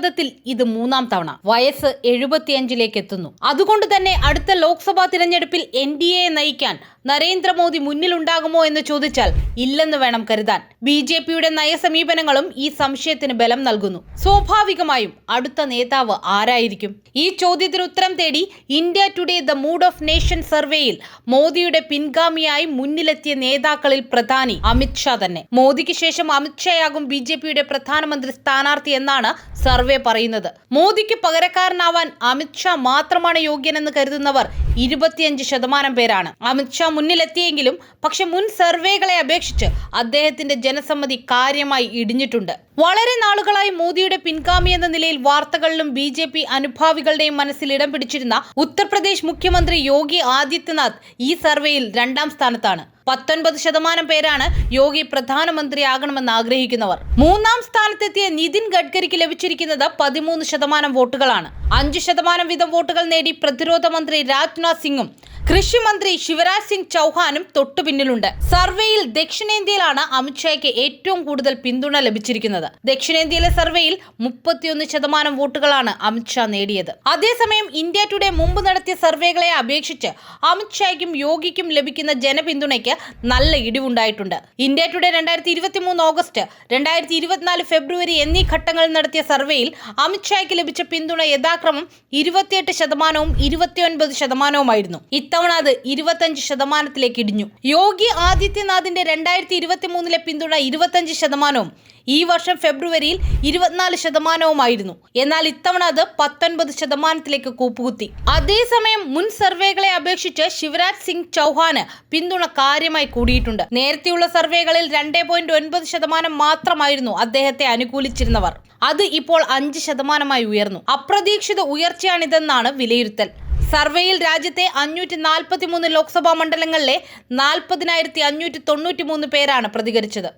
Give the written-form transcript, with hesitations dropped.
ജീവിതത്തിൽ ഇത് മൂന്നാം തവണ. വയസ്സ് 75 എത്തുന്നു. അതുകൊണ്ട് തന്നെ അടുത്ത ലോക്സഭാ തിരഞ്ഞെടുപ്പിൽ NDA നയിക്കാൻ നരേന്ദ്രമോദി മുന്നിലുണ്ടാകുമോ എന്ന് ചോദിച്ചാൽ ഇല്ലെന്ന് വേണം കരുതാൻ. BJPയുടെ നയസമീപനങ്ങളും ഈ സംശയത്തിന് ബലം നൽകുന്നു. സ്വാഭാവികമായും അടുത്ത നേതാവ് ആരായിരിക്കും? ഈ ചോദ്യത്തിന് ഉത്തരം തേടി India today the mood off nation സർവേയിൽ മോദിയുടെ പിൻഗാമിയായി മുന്നിലെത്തിയ നേതാക്കളിൽ പ്രധാനി അമിത് ഷാ തന്നെ. മോദിക്ക് ശേഷം അമിത് ഷായാകും BJPയുടെ പ്രധാനമന്ത്രി സ്ഥാനാർത്ഥി എന്നാണ് സർവേ പറയുന്നത്. മോദിക്ക് പകരക്കാരനാവാൻ അമിത് ഷാ മാത്രമാണ് യോഗ്യനെന്ന് കരുതുന്നവർ 25% പേരാണ്. അമിത് ഷാ മുന്നിലെത്തിയെങ്കിലും പക്ഷെ മുൻ സർവേകളെ അപേക്ഷിച്ച് അദ്ദേഹത്തിന്റെ ജനസമ്മതി കാര്യമായി ഇടിഞ്ഞിട്ടുണ്ട്. വളരെ നാളുകളായി മോദിയുടെ പിൻഗാമി എന്ന നിലയിൽ വാർത്തകളിലും BJP അനുഭാവികളുടെയും മനസ്സിൽ ഇടം പിടിച്ചിരുന്ന ഉത്തർപ്രദേശ് മുഖ്യമന്ത്രി യോഗി ആദിത്യനാഥ് ഈ സർവേയിൽ 2ാം സ്ഥാനത്താണ്. 19% പേരാണ് യോഗി പ്രധാനമന്ത്രിയാകണമെന്ന് ആഗ്രഹിക്കുന്നവർ. 3ാം സ്ഥാനത്തെത്തിയ നിതിൻ ഗഡ്കരിക്ക് ലഭിച്ചിരിക്കുന്നത് 13% വോട്ടുകളാണ്. 5% വീതം വോട്ടുകൾ നേടി പ്രതിരോധ മന്ത്രി രാജ്നാഥ് സിംഗും കൃഷി മന്ത്രി ശിവരാജ് സിംഗ് ചൗഹാനും തൊട്ടു പിന്നിലുണ്ട്. സർവേയിൽ ദക്ഷിണേന്ത്യയിലാണ് അമിത്ഷായ്ക്ക് ഏറ്റവും കൂടുതൽ പിന്തുണ ലഭിച്ചിരിക്കുന്നത്. ദക്ഷിണേന്ത്യയിലെ സർവേയിൽ 31% വോട്ടുകളാണ് അമിത്ഷാ നേടിയത്. അതേസമയം ഇന്ത്യ ടുഡേ മുമ്പ് നടത്തിയ സർവേകളെ അപേക്ഷിച്ച് അമിത്ഷായ്ക്കും യോഗിക്കും ലഭിക്കുന്ന ജനപിന്തുണയ്ക്ക് നല്ല ഇടിവുണ്ടായിട്ടുണ്ട്. ഇന്ത്യ ടുഡേ 2023 ഓഗസ്റ്റ്, 2024 ഫെബ്രുവരി എന്നീ ഘട്ടങ്ങളിൽ നടത്തിയ സർവേയിൽ അമിത്ഷായ്ക്ക് ലഭിച്ച പിന്തുണ യഥാക്രമം 28%, 29%. ഇത്തവണ അത് 25% ഇടിഞ്ഞു. യോഗി ആദിത്യനാഥിന്റെ 2023 പിന്തുണ 25%, ഈ വർഷം ഫെബ്രുവരിയിൽ 24%. എന്നാൽ ഇത്തവണ അത് 19% കൂപ്പുകുത്തി. അതേസമയം മുൻ സർവേകളെ അപേക്ഷിച്ച് ശിവരാജ് സിംഗ് ചൗഹാന് പിന്തുണ കാര്യമായി കൂടിയിട്ടുണ്ട്. നേരത്തെയുള്ള സർവേകളിൽ 2.9% മാത്രമായിരുന്നു അദ്ദേഹത്തെ അനുകൂലിച്ചിരുന്നവർ. അത് ഇപ്പോൾ 5% ഉയർന്നു. അപ്രതീക്ഷിത ഉയർച്ചയാണിതെന്നാണ് വിലയിരുത്തൽ. സർവേയിൽ രാജ്യത്തെ 543 ലോക്സഭാ മണ്ഡലങ്ങളിലെ 40,593 പേരാണ് പ്രതികരിച്ചത്.